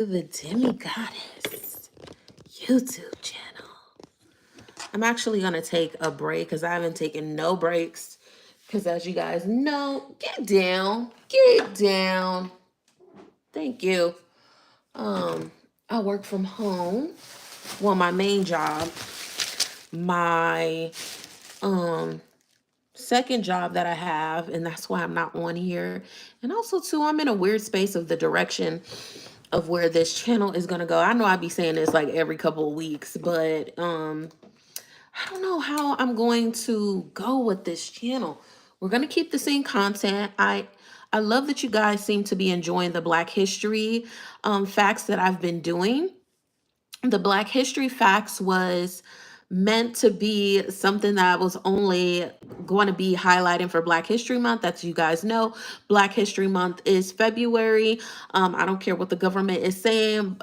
The Demigodest YouTube channel. I'm actually going to take a break because I haven't taken no breaks. Because as you guys know, get down. Get down. Thank you. I work from home. Well, my main job. My second job that I have, and that's why I'm not on here. And also too, I'm in a weird space of the direction of where this channel is gonna go. I know I be saying this like every couple of weeks, but I don't know how I'm going to go with this channel. We're gonna keep the same content. I love that you guys seem to be enjoying the Black History facts that I've been doing. The Black History facts was meant to be something that was only going to be highlighting for Black History Month. As you guys know, Black History Month is February. I don't care what the government is saying.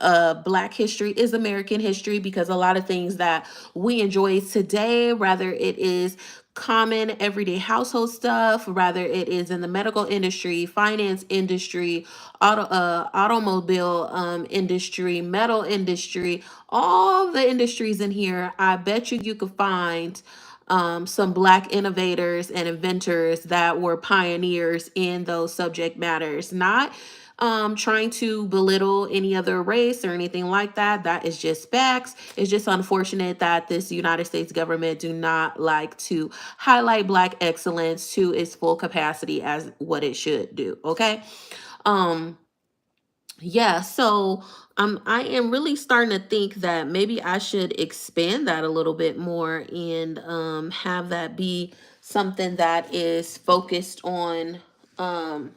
Black history is American history because a lot of things that we enjoy today, rather it is common everyday household stuff, rather it is in the medical industry, finance industry, automobile industry, metal industry, all the industries in here. I bet you could find some Black innovators and inventors that were pioneers in those subject matters. Not trying to belittle any other race or anything like that. That is just facts. It's just unfortunate that this United States government do not like to highlight Black excellence to its full capacity as what it should do. Okay. Um, yeah, so I am really starting to think that maybe I should expand that a little bit more and have that be something that is focused on um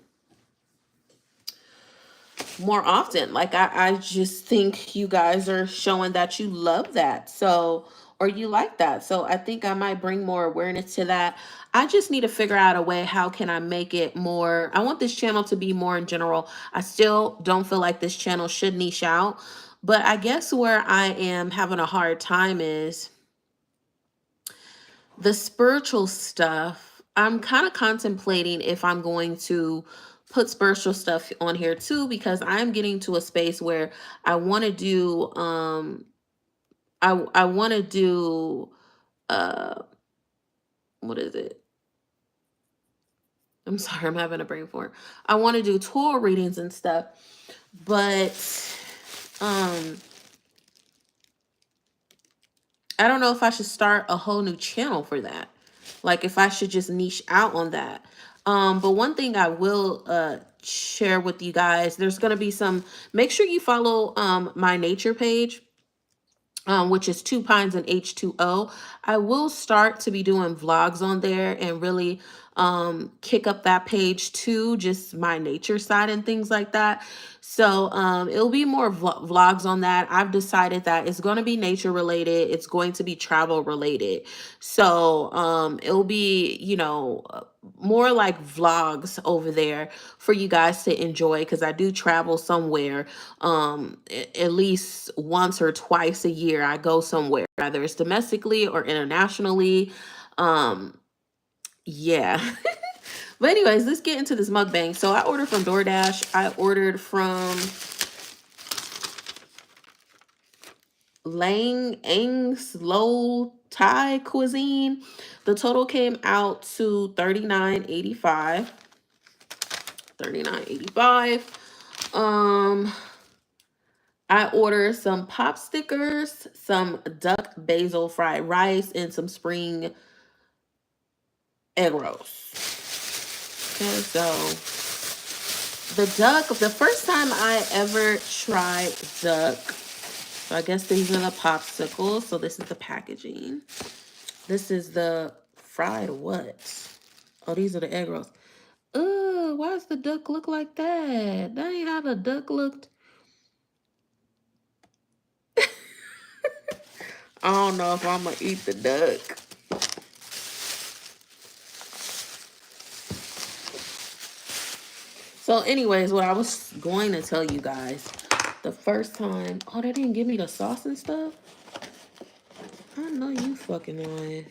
more often. Like I just think you guys are showing that you love that. So, or you like that. So I think I might bring more awareness to that. I just need to figure out a way, how can I make it more, I want this channel to be more in general. I still don't feel like this channel should niche out. But I guess where I am having a hard time is the spiritual stuff. I'm kind of contemplating if I'm going to put spiritual stuff on here too, because I'm getting to a space where I want to do I want to do uh what is it? I'm sorry, I'm having a brain fart. I want to do Torah readings and stuff, but um I don't know if I should start a whole new channel for that. Like if I should just niche out on that. But one thing I will share with you guys, there's gonna be some, make sure you follow my nature page. Which is Two Pines and H2O. I will start to be doing vlogs on there and really kick up that page too, just my nature side and things like that. So it'll be more vlogs on that. I've decided that it's going to be nature related. It's going to be travel related. So it'll be, you know, more like vlogs over there for you guys to enjoy, because I do travel somewhere at least once or twice a year. I go somewhere, either it's domestically or internationally. um yeah. But anyways, let's get into this mukbang. So I ordered from DoorDash. I ordered from Lang Ang's Low Thai Cuisine. The total came out to $39.85. $39.85. I ordered some pop stickers, some duck basil fried rice, and some spring egg rolls. Okay, so the duck, the first time I ever tried duck, so I guess these are the popsicles. So this is the packaging. This is the fried what? Oh, these are the egg rolls. Why does the duck look like that? That ain't how the duck looked. I don't know if I'm gonna eat the duck. So anyways, what I was going to tell you guys, the first time, oh, they didn't give me the sauce and stuff? I know you fucking lying.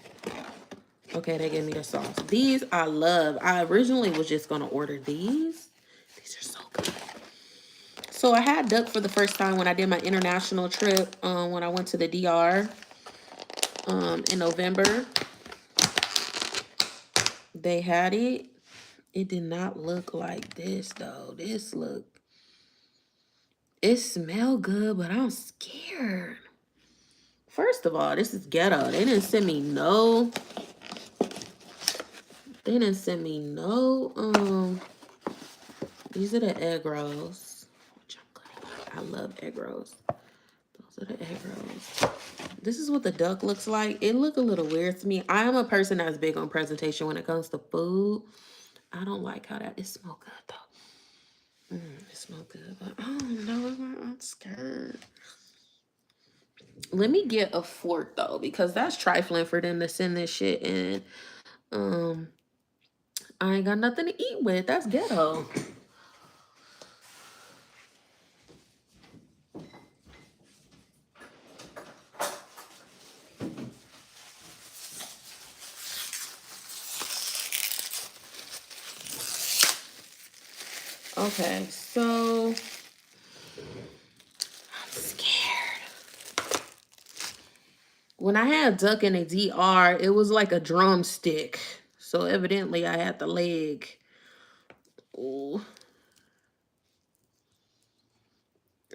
Okay, they gave me the sauce. These I love. I originally was just going to order these. These are so good. So I had duck for the first time when I did my international trip, when I went to the DR in November. They had it. It did not look like this though. It smelled good, but I'm scared. First of all, this is ghetto. They didn't send me no. These are the egg rolls. Which I'm glad. I love egg rolls. Those are the egg rolls. This is what the duck looks like. It looked a little weird to me. I am a person that's big on presentation when it comes to food. I don't like how it smells good though. It smells good, but I don't know. I'm scared. Let me get a fork though, because that's trifling for them to send this shit in. I ain't got nothing to eat with. That's ghetto. Okay, so I'm scared. When I had duck in a DR, it was like a drumstick. So evidently I had the leg. Ooh.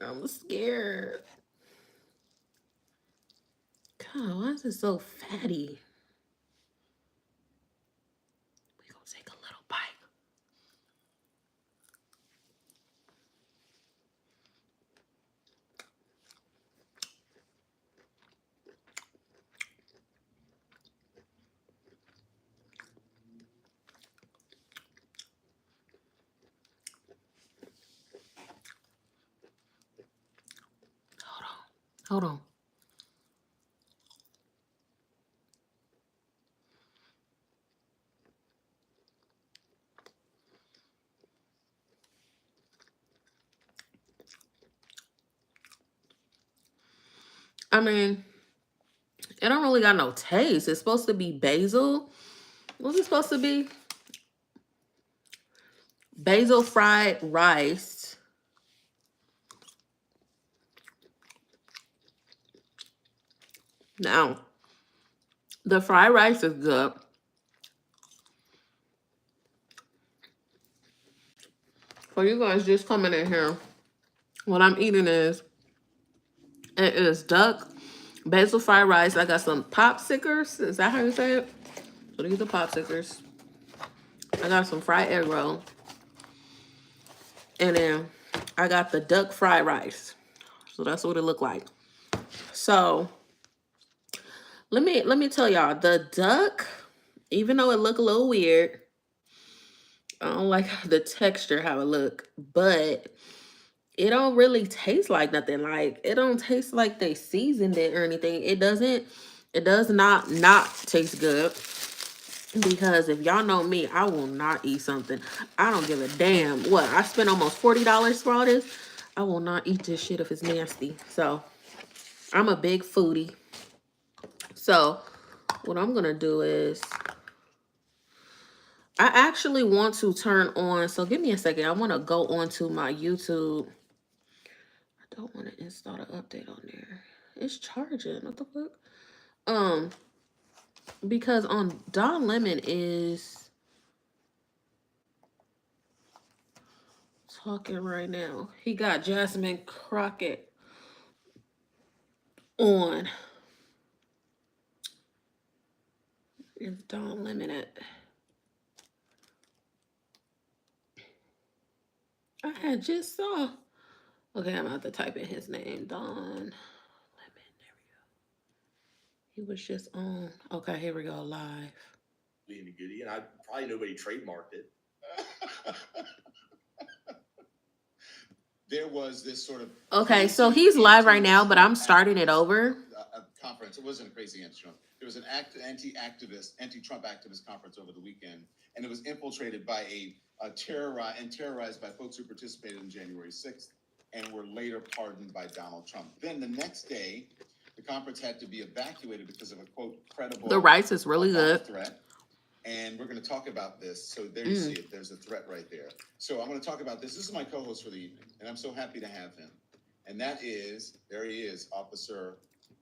I'm scared. God, why is it so fatty? We're gonna take a little bite. Hold on. I mean, it don't really got no taste. It's supposed to be basil. What's it supposed to be? Basil fried rice. Now, the fried rice is good. For you guys just coming in here, what I'm eating is, it is duck, basil fried rice. I got some popsicles. Is that how you say it? So these are popsicles. I got some fried egg roll. And then I got the duck fried rice. So that's what it looked like. So let me tell y'all, the duck, even though it look a little weird, I don't like the texture, how it look, but it don't really taste like nothing. Like, it don't taste like they seasoned it or anything. It does not taste good. Because if y'all know me, I will not eat something. I don't give a damn. What? I spent almost $40 for all this. I will not eat this shit if it's nasty. So, I'm a big foodie. So, what I'm going to do is, I actually want to turn on, so give me a second. I want to go onto my YouTube. I don't want to install the update on there. It's charging. What the fuck? Because on Don Lemon is talking right now. He got Jasmine Crockett on. Is Don Lemon at? I had just saw. Okay, I'm about to type in his name. Don Lemon. There we go. He was just on. Okay, here we go. Live. Being a goodie, and I probably nobody trademarked it. There was this sort of okay, so he's live right now, but I'm starting it over. A conference. It wasn't a crazy anti-Trump. There was an anti-Trump activist conference over the weekend, and it was infiltrated by terrorized by folks who participated in January 6th and were later pardoned by Donald Trump. Then the next day, the conference had to be evacuated because of a quote credible. The rice is really good. Threat. and we're going to talk about this. So there you see it. There's a threat right there. So I'm going to talk about this. This is my co-host for the evening, and I'm so happy to have him. And that is, there he is,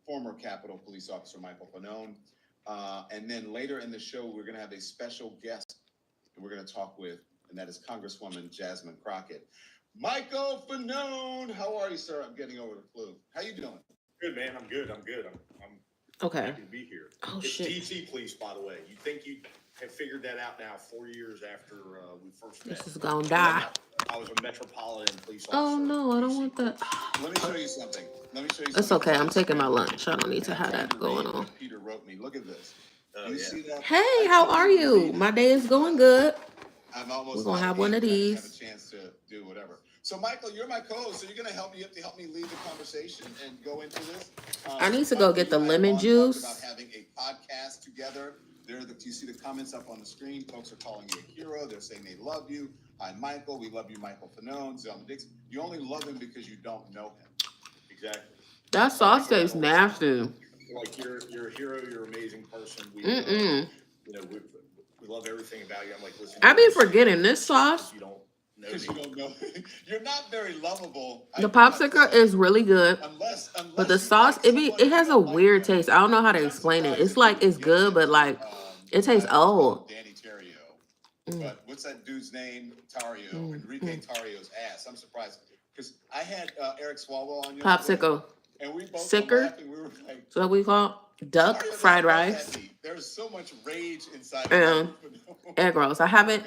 former Capitol Police Officer Michael Fanone. And then later in the show, we're going to have a special guest that we're going to talk with, and that is Congresswoman Jasmine Crockett. Michael Fanone, how are you, sir? I'm getting over the flu. How you doing? Good, man. I'm good. I'm Okay. happy to be here. Oh, it's shit. DC police, by the way. You think you have figured that out now 4 years after we first met. This is gonna die. I was a Metropolitan police officer. Oh no, I don't want that. Let me show you something. It's okay. I'm taking my lunch. I don't need to have that going on. Peter wrote me. Look at this. You see that? Hey, how are you? My day is going good. We're gonna have one of Have these. a chance to do whatever. So, Michael, you're my co-host, so you're going to help me lead the conversation and go into this. I need to go get the lemon juice. About having a podcast together. You see the comments up on the screen. Folks are calling you a hero. They're saying they love you. Hi, Michael. We love you, Michael Fanone, Zelma Dixon. You only love him because you don't know him. Exactly. That sauce tastes nasty. Like you're a hero. You're an amazing person. We, we love everything about you. I'm like, listen. I be forgetting this sauce. You don't know Because you don't know. You're not very lovable. The popsicle is really good, but the sauce it has a weird taste. I don't know how to explain it. It's like it's good, but like it tastes old. Danny Terrio. But what's that dude's name? Tario. Enrique Tario's ass. I'm surprised because I had Eric Swalwell on yesterday, Popsicle. and we both Sicker? were laughing. We were like, So what we call duck Tario's fried not rice that deep. There's so much rage inside. and egg rolls. I haven't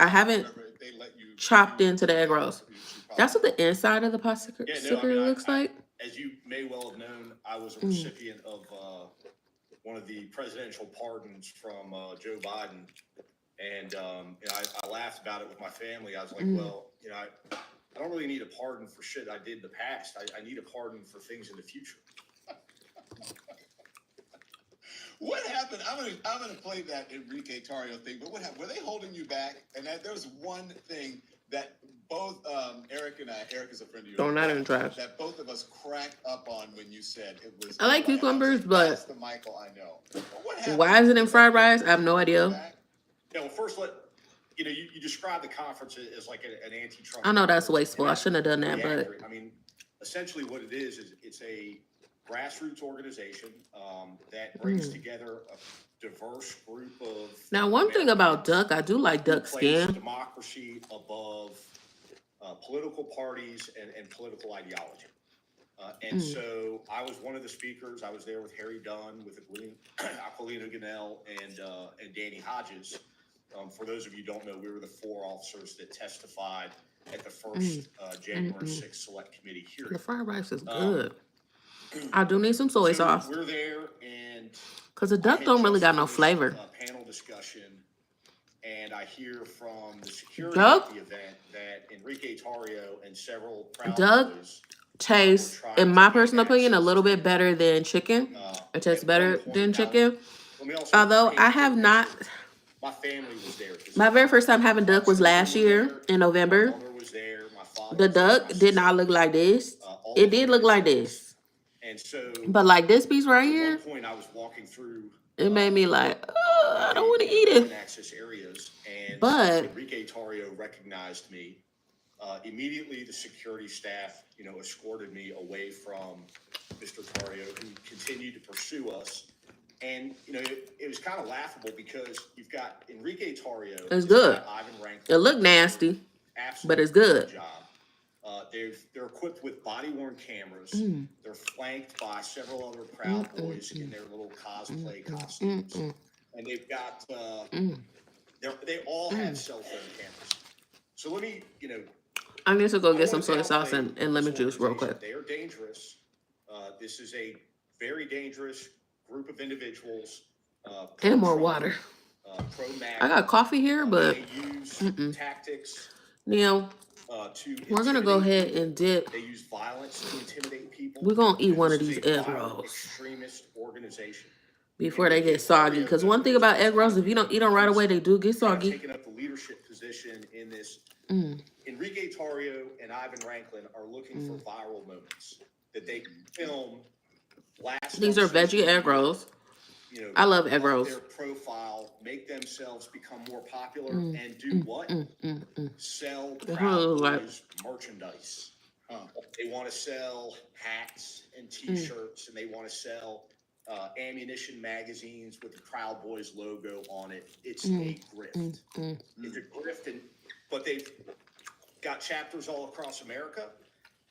chopped into the egg rolls. That's what the inside of the popsicle looks like. As you may well have known, I was a recipient of one of the presidential pardons from Joe Biden. And I laughed about it with my family. I was like, well, I don't really need a pardon for shit I did in the past. I need a pardon for things in the future. What happened? I'm gonna play that Enrique Tario thing. But what happened? Were they holding you back? And there was one thing that both Eric and Eric is a friend of yours. Throw that in the trash. That both of us cracked up on when you said it was. I like cucumbers, but that's the Michael I know. But what happened? Why is it in fried rice? I have no idea. Yeah, well, first you described the conference as like an anti-Trump. I know that's wasteful. I shouldn't have done that, but I mean, essentially what it is it's a grassroots organization that brings together a diverse group of. Now, one thing about duck, I do like duck skin. Democracy above political parties and political ideology. And so I was one of the speakers. I was there with Harry Dunn, with Aquilino Ganell, and Danny Hodges. For those of you who don't know, we were the 4 officers that testified at the first January 6th Select Committee hearing. The fried rice is good. I do need some soy sauce. We're there, and because the duck don't really got no flavor. Panel discussion, and I hear from the security at the event that Enrique Tario and several Proud Boys tastes, in my personal opinion, a little bit better than chicken. It tastes better than chicken. Although I have not. My family was there. My very first time having duck was last year in November. The duck did not look like this. It did look like this. And so, but like this piece right here, at one point I was walking through. It made me like, oh, I don't want to eat it. Access areas, and but Enrique Tario recognized me. Immediately, the security staff, escorted me away from Mr. Tario, who continued to pursue us. And it was kind of laughable because you've got Enrique Tario. It's good. Ivan Rankin. It looked nasty, but it's good. Job. They're equipped with body-worn cameras. They're flanked by several other Proud Boys in their little cosplay costumes, and they've got they all have cell phone cameras. So let me, I need to go get some soy sauce and lemon juice real quick. They are dangerous. This is a very dangerous group of individuals. And more water. I got coffee here, but they use tactics. Neil, we're gonna go ahead and dip. They use violence to intimidate people. We're gonna eat one of these egg rolls extremist organization before they get soggy. Because one thing about egg rolls, if you don't eat them right away, they do get soggy. Taking up the leadership position in this. Enrique Tario and Ivan Rankin are looking for viral moments that they can film. These are veggie egg rolls. I love egg up rolls. their profile, make themselves become more popular, and do what? Sell Proud Boys merchandise. They want to sell hats and T-shirts, and they want to sell ammunition magazines with the Proud Boys logo on it. It's a grift. It's a grift, but they've got chapters all across America.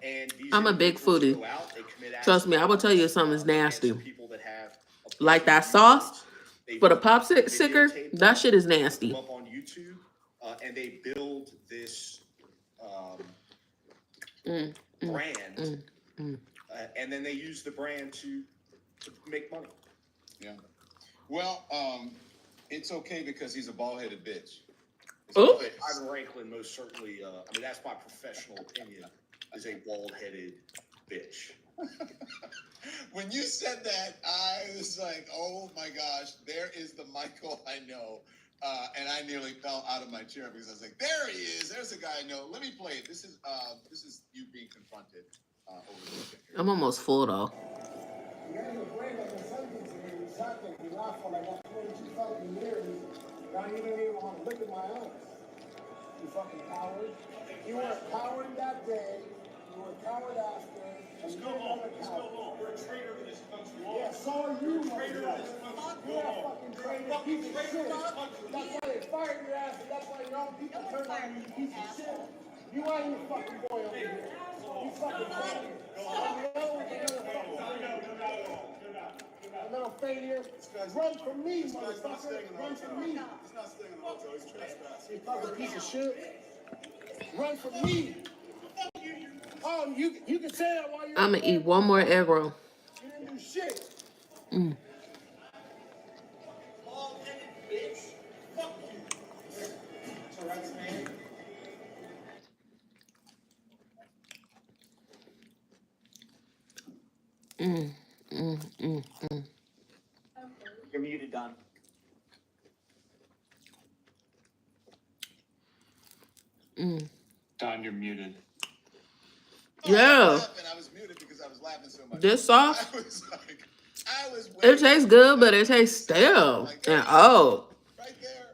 And these I'm a big individuals foodie. go out, they commit Trust me, I will tell you if acts, something's nasty. against people that have Like that opposing sauce viewpoints. for the popsicle sticker, Videotape that them, shit is put them nasty. up on YouTube, and they build this brand, and then they use the brand to make money. Yeah. Well, it's okay because he's a bald-headed bitch. Oh, But Ivan Ranklin most certainly, I mean, that's my professional opinion, is a bald-headed bitch. When you said that, I was like, oh my gosh, there is the Michael I know. And I nearly fell out of my chair because I was like, there he is. There's a guy I know. Let me play it. This is you being confronted over the weekend. I'm almost full though. You guys are playing like the sentence here. You shot them. You laughed for like 22 fucking years. Now you don't even want to look at my eyes. You fucking coward. You were a coward that day. You were a coward after. Let's go home. Let's go home. We're a traitor to this country. Yeah, so are you, motherfucker. You're a fucking traitor, piece of shit. That's why they fired your ass, and that's why your own people turned on you, you piece of shit. You ain't your fucking boy over here. You fucking traitor. Another failure. Run from me, motherfucker. Run from me. He's not staying in the hotel. He's trespassing. You fucking piece of shit. Run from me. Oh, you can say that while you're. I'm gonna eat one more egg roll. You didn't do shit. Bald-headed bitch. Fuck you. Tourette's, man. You're muted, Don. Don, you're muted. Yeah. I was muted because I was laughing so much. This sauce, I was like, it tastes good, but it tastes stale and old. right there.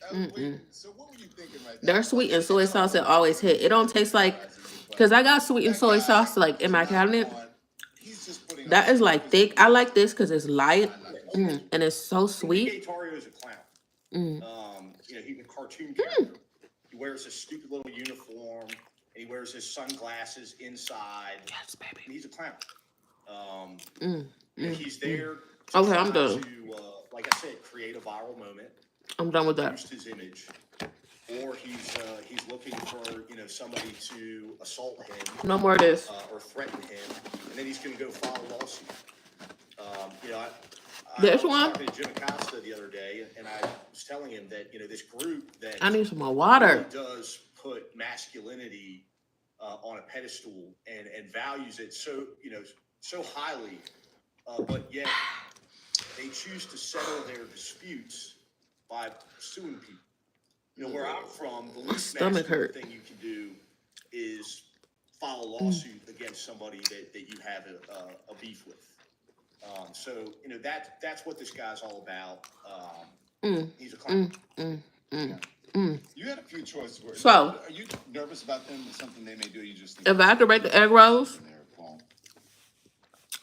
I was waiting. So what were you thinking right Their sweet and soy sauce it always hit. It don't taste like, cause I got sweet and soy sauce like in my cabinet. He's just putting That is like thick. I like this cause it's light and it's so sweet. Tario is a clown. He's a cartoon character. He wears a stupid little uniform, and he wears his sunglasses inside. Yes, baby. And he's a clown. He's there. Okay, I'm done. To, like I said, create a viral moment, I'm done with that. boost his image, or he's looking for somebody to assault him. No more of this. Or threaten him, and then he's going to go file a lawsuit. This I was one? talking to Jim Acosta the other day, and I was telling him that this group that I need some more really water. does put masculinity on a pedestal and values it so highly, but yet they choose to settle their disputes by suing people. Where I'm from, the least stomach masculine hurt. thing you can do is file a lawsuit against somebody that you have a beef with. That's what this guy's all about. He's a clown. You had a few choice words. So- Are you nervous about them or something they may do? You just If I had to rate the egg rolls,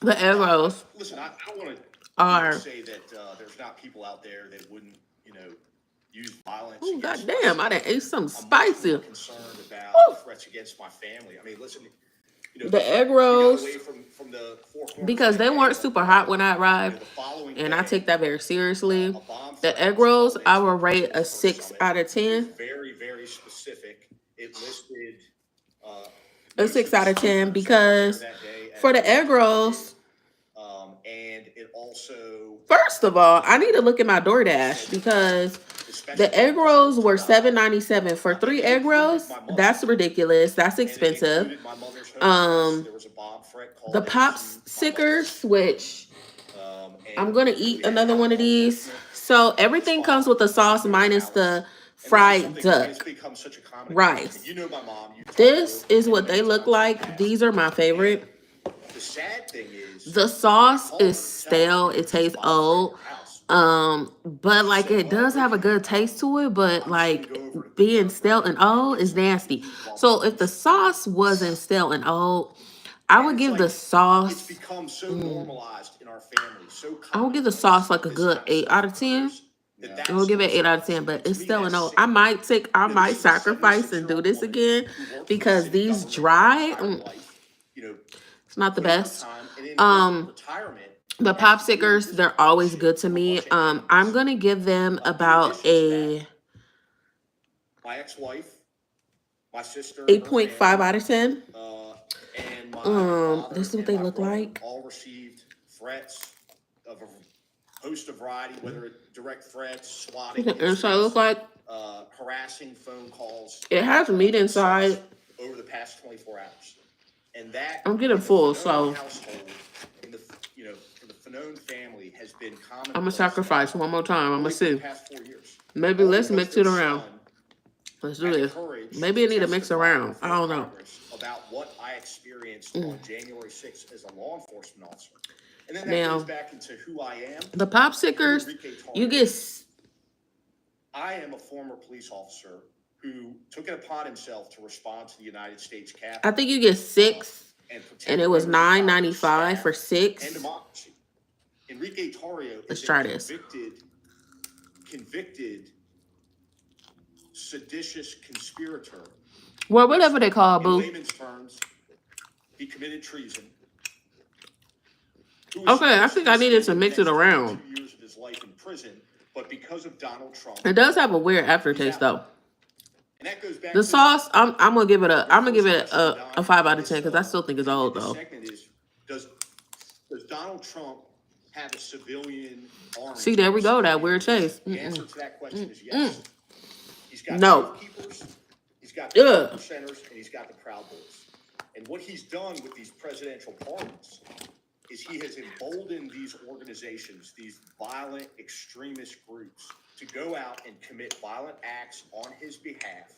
the egg rolls Listen, I don't want to are. say that there's not people out there that wouldn't, use violence. Oh, against goddamn, us. I done ate something I'm much more spicy. concerned about Woo. threats against my family. I mean, listen, The egg we got rolls, away from the four corners because of they the weren't egg. super hot when I arrived, The following and I day, take that very seriously. a bomb The threat egg was rolls, called I into will the rate a First 6 Summit. out of It was 10. very, very specific. It listed A 6 out of 10 because for the egg rolls, and it also first of all, I need to look at my DoorDash because the egg rolls were $7.97 for 3 egg rolls. That's ridiculous. That's expensive. The pops stickers, which I'm gonna eat another one of these. So everything comes with the sauce minus the fried duck rice. This is what they look like. These are my favorite. sad thing is The sauce caller is stale. It tastes old. But like it does have a good taste to it, but like being stale and old is nasty. So if the sauce wasn't stale and old, I would give the it's sauce. become so normalized in our family, so I would give the sauce like a good 8 out of 10. I will give it 8 out of 10, but it's still an old. I might sacrifice and do this again because these dry, it's not the best. The popsicles, they're always good to me. I'm gonna give them about a my ex-wife, my sister, 8.5 out of 10. and my father This is what and they my look brother like. all received threats of a host of variety, whether it direct threats, swatting, What the inside look like? harassing phone calls. It has meat inside. Over the past 24 hours, and that I'm getting full, so household, in the for the Fanone family has been common. I'm gonna sacrifice one more time. I'm gonna see. The past 4 years. Maybe let's mix it around. Let's do this. Maybe I need to mix around. I don't know. About what I experienced on January 6th as a law enforcement officer. And then that Now, goes back into who I am. The popsicles, you get. I am a former police officer who took it upon himself to respond to the United States Capitol. I think you get 6, and it was $9.95 for 6. And democracy. Enrique Tarrio Let's is try a this. convicted seditious conspirator. Well, whatever they call boo. In layman's terms, he committed treason. Okay, I think I needed to mix it around. 2 years of his life in prison, but because of Donald Trump, it does have a weird aftertaste though. And that goes back the to sauce, I'm gonna give it a 5 out of 10 because I still think it's old though. Second is, does Donald Trump have a civilian army? See, there we go. That weird taste. The answer to that question is yes. He's got no. Keepers, he's got the percenters, and he's got the Proud Boys. And what he's done with these presidential pardons is he has emboldened these organizations, these violent extremist groups, to go out and commit violent acts on his behalf.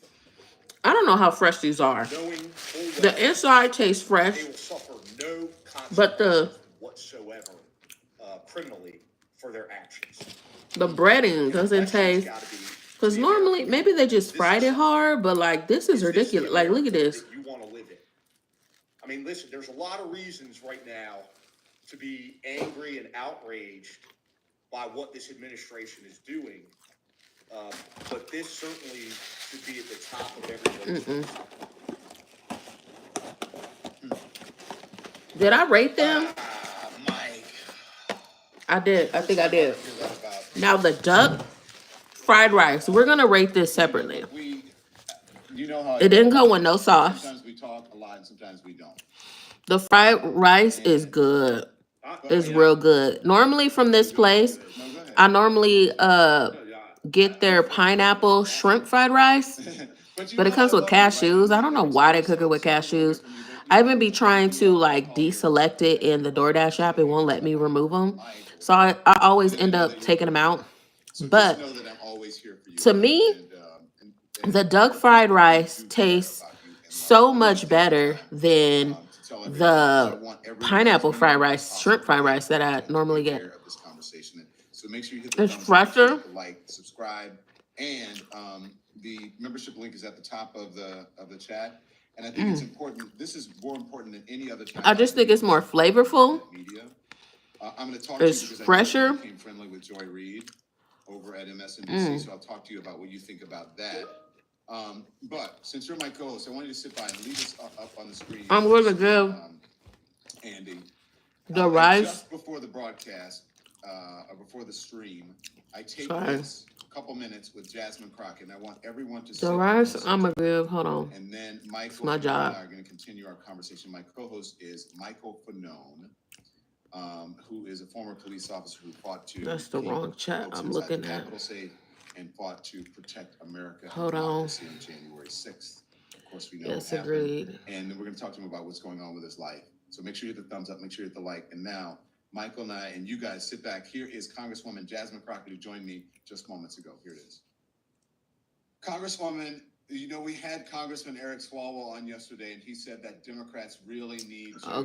I don't know how fresh these are. The inside tastes fresh, they will suffer no but whatsoever criminally for their actions. The breading doesn't taste. Because normally, maybe they just fried it hard, but like this is ridiculous. Like, look at this. You want to live in. I mean, listen, there's a lot of reasons right now to be angry and outraged by what this administration is doing. But this certainly should be at the top of everybody's list. Did I rate them? Mike. I did. I think I did. Now the duck fried rice. We're gonna rate this separately. You know how it didn't come with no sauce. Sometimes we talk a lot and sometimes we don't. The fried rice is good. It's real good. Normally from this place, I normally get their pineapple shrimp fried rice, but it comes with cashews. I don't know why they cook it with cashews. I even be trying to like deselect it in the DoorDash app. It won't let me remove them. So I always end up taking them out. But to me, the duck fried rice tastes so much better than the pineapple fried rice, shrimp fried rice that I normally get. So make sure you hit the it's fresher. Like, subscribe, and the membership link is at the top of the chat. And I think it's important. This is more important than any other time. I just think it's more flavorful. Media. I'm going to talk it's to you because fresher. I became friendly with Joy Reid over at MSNBC, so I'll talk to you about what you think about that. But since you're my co-host, I want you to sit by and leave this up on the screen. I'm going to give Andy the rice just before the broadcast. Or before the stream, I take this couple minutes with Jasmine Crockett, and I want everyone to the rice. I'm gonna give. Hold on. And then Michael, my job. And I are going to continue our conversation. My co-host is Michael Fanone, who is a former police officer who fought to. That's the wrong chat I'm looking at. Capitol safe and fought to protect America. Hold on. January 6th. Of course, we know. Yes, agreed. And then we're going to talk to him about what's going on with his life. So make sure you hit the thumbs up. Make sure you hit the like. And now, Michael and I, and you guys sit back. Here is Congresswoman Jasmine Crockett, who joined me just moments ago. Here it is. Congresswoman, you know, we had Congressman Eric Swalwell on yesterday, and he said that Democrats really need to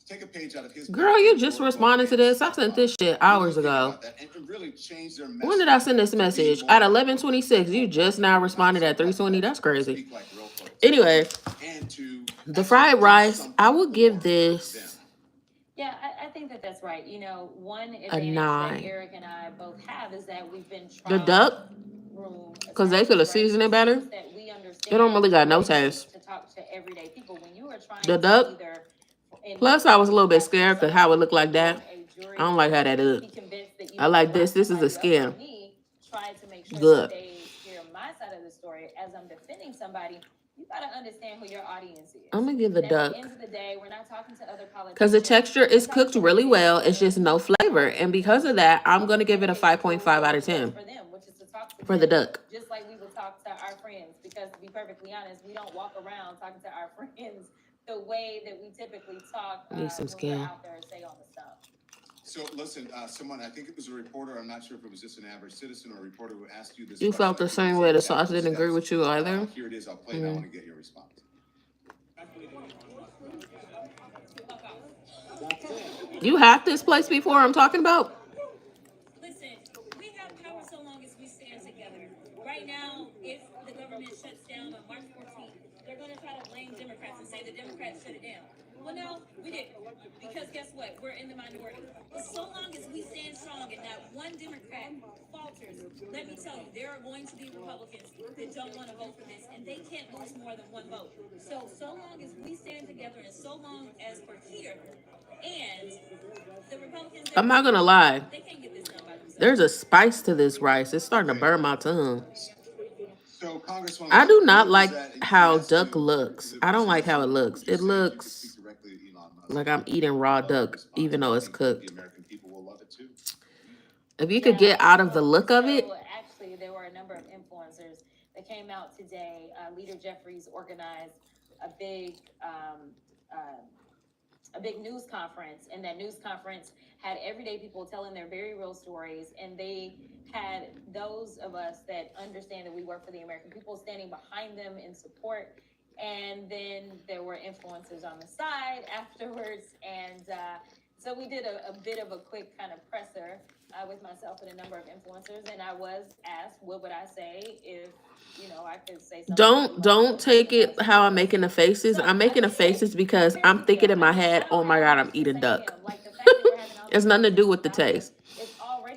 take a page out of his Girl, book you and just go responded to and this. I step sent up. this shit Really hours think ago. about that and really change their message. When did I send this message? At 11:26. You just now responded at 3:20. That's crazy. Speak like real folks. Anyway, And to the actually fried do rice, something I would give for this them. Yeah, I think that that's right. You know, one a advantage 9. that Eric and I both have is that we've been The trial duck, room because they could have attorneys, right? seasoned it Which better. means that we It understand don't really got no what it takes taste. to talk to everyday people. When you are trying The to duck. either, in Plus, my I was a case, little bit actually scared because someone how it who looked like is that. on a jury I don't like how that be look. convinced that you I need like to this. lock This is the somebody up, skin. or me try to make sure Good. that they hear my side of the story as I'm defending somebody. You gotta understand who your audience is. I'm gonna give the And at duck. the end of the day, we're not talking to other politicians. Because the texture is We're talking cooked to really everyday well. people It's that just no flavor. And because of that, I'm going to give it a 5.5 out of 10 for them, which is to talk to for the them, duck. just like we would talk to our friends. Because to be perfectly honest, we don't walk around talking to our friends the way that we typically talk Need some when skin. we're out there, say, on the stump. So listen, someone, I think it was a reporter, I'm not sure if it was just an average citizen or a reporter who asked you this You question. felt the same way. The sauce didn't agree with you either. Here it is, I'll play it, I want to get your response. You had this place before I'm talking about? Listen, we have power so long as we stand together. Right now, if the government shuts down on March 14th, they're going to try to blame Democrats and say the Democrats shut it down. Well, no, we didn't. Because guess what? We're in the minority. But so long as we stand strong and not one Democrat falters, let me tell you, there are going to be Republicans that don't want to vote for this, and they can't lose more than one vote. So long as we stand together and so long as we're here, and the Republicans, I'm not going to lie. they can't get this done by themselves. There's a spice to this rice. It's starting to burn my tongue. So, Congresswoman, I do not what like was that how he asked duck you? looks. The I don't person like asked how you, it what looks. would you It say if you could looks speak directly to Elon Musk? like I'm eating raw duck, Response. even though I it's think cooked. The American people will love it too. If you could get out of the look of it. So actually, there were a number of influencers that came out today. Leader Jeffries organized a big news conference, and that news conference had everyday people telling their very real stories, and they had those of us that understand that we work for the American people standing behind them in support. And then there were influencers on the side afterwards, and so we did a bit of a quick kind of presser with myself and a number of influencers, and I was asked, what would I say if, you know, I could say something. Don't take it how I'm making the faces. I'm making the faces because I'm thinking in my head, oh my God, I'm eating duck. It's nothing to do with the taste.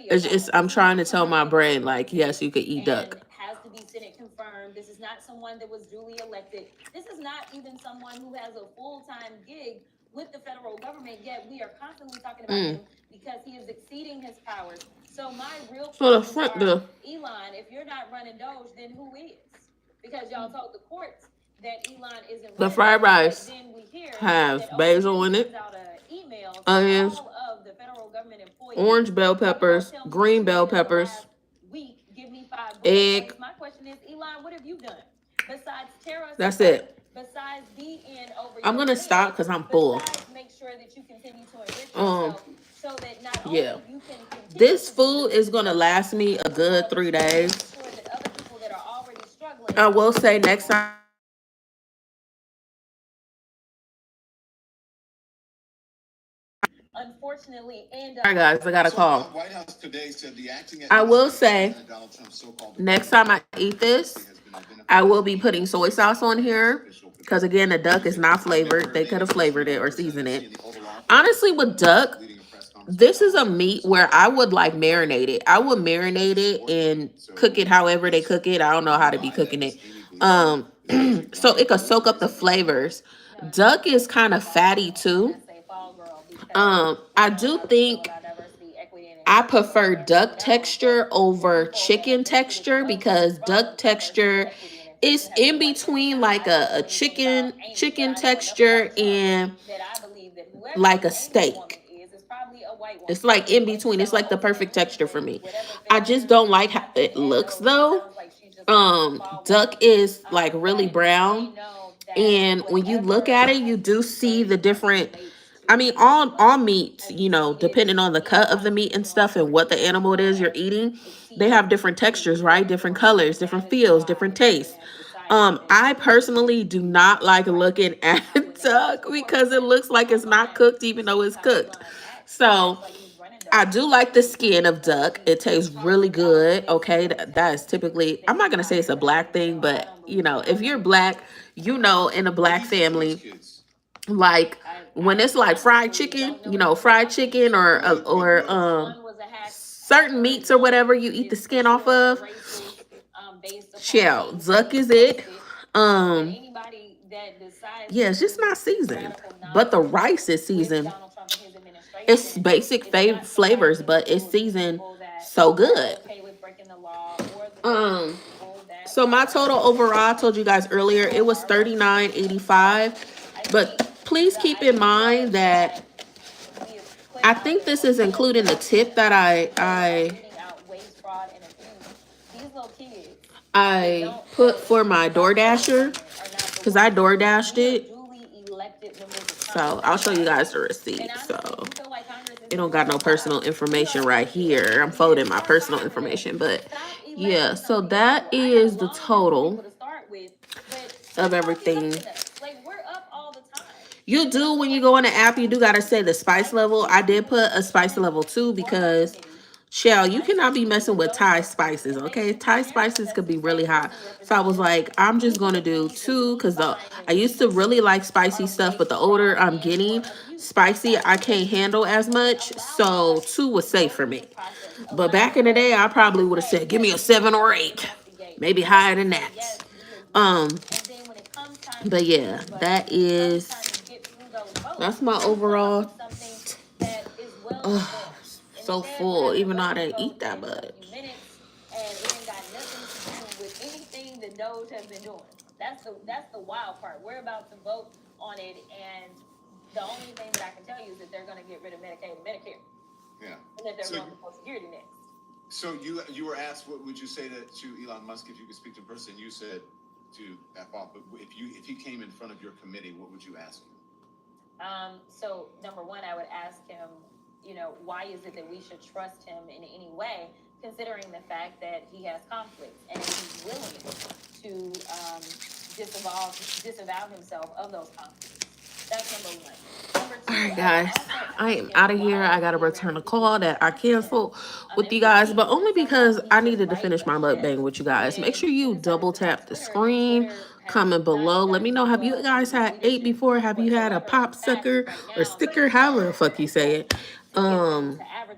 It's just, I'm trying to tell my brain, like, yes, you could eat duck. Has to be Senate confirmed. This is not someone that was duly elected. This is not even someone who has a full-time gig with the federal government, yet we are constantly talking about him because he is exceeding his powers. So my real questions are, Elon, if you're not running Doge, then who is? Because y'all told the courts that Elon isn't. The fried rice has basil in it, onions, orange bell peppers, green bell peppers, egg. My question is, Elon, what have you done besides tear us That's apart, it. besides be in over I'm your gonna head, stop because I'm full. besides make sure that you continue to enrich yourself so that not only Yeah. you can continue This to food is gonna last me a good 3 days. ensure that other people that are already struggling. I will say next time. Unfortunately, and All right, guys, I got a So, call. White House today said the acting I will say, President Donald Trump's so-called next time I eat this, I will be putting soy sauce on here. Because again, the duck is not flavored. They could have flavored it or seasoned it. Honestly, with duck, this is a meat where I would like marinate it. I would marinate it and cook it however they cook it. I don't know how to be cooking it. So it could soak up the flavors. Duck is kind of fatty too. I do think I prefer duck texture over chicken texture because duck texture is in between like a chicken texture and like a steak. It's like in between. It's like the perfect texture for me. I just don't like how it looks though. Duck is like really brown. And when you look at it, you do see the different, I mean, all meats, you know, depending on the cut of the meat and stuff and what the animal it is you're eating, they have different textures, right? Different colors, different feels, different tastes. I personally do not like looking at duck because it looks like it's not cooked even though it's cooked. So I do like the skin of duck. It tastes really good. Okay, that is typically, I'm not gonna say it's a black thing, but you know, if you're black, you know, in a black family, like when it's like fried chicken, you know, fried chicken or certain meats or whatever you eat the skin off of. Shell, duck is it. Um, yeah, it's just not seasoned, but the rice is seasoned. It's basic flavors, but it's seasoned so good. Um, so my total overall, I told you guys earlier, it was $39.85. But please keep in mind that I think this is including the tip that I put for my DoorDasher, because I DoorDashed it. So I'll show you guys the receipt. So it don't got no personal information right here. I'm folding my personal information, but yeah, so that is the total of everything. You do, when you go on the app, you do gotta say the spice level. I did put a spice level 2 because Shell, you cannot be messing with Thai spices, okay? Thai spices could be really hot. So I was like, I'm just gonna do 2 because I used to really like spicy stuff, but the older I'm getting, spicy I can't handle as much. So 2 was safe for me. But back in the day, I probably would have said, give me a 7 or 8, maybe higher than that. But yeah, that's my overall. Oh, so full, even though I didn't eat that much. That's the wild part. We're about to vote on it, and the only thing that I can tell you is that they're going to get rid of Medicaid and Medicare. Yeah. And that they're going to Social Security next. So you were asked, what would you say to Elon Musk if you could speak to a person? You said to F off, but if he came in front of your committee, what would you ask him? So number one, I would ask him, you know, why is it that we should trust him in any way, considering the fact that he has conflicts and he's willing to disavow himself of those conflicts. That's number one. All right, guys, I am out of here. I gotta return a call that I canceled with you guys, but only because I needed to finish my mukbang with you guys. Make sure you double tap the screen, comment below. Let me know, have you guys had 8 before? Have you had a pop sucker or sticker? However the fuck you say it. I would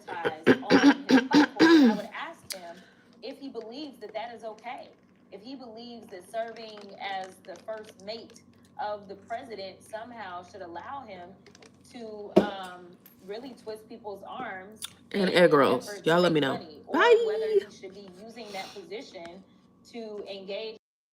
ask him if he believes that that is okay. If he believes that serving as the first mate of the president somehow should allow him to really twist people's arms and egg rolls. Y'all let me know. Bye. Or whether he should be using that position to engage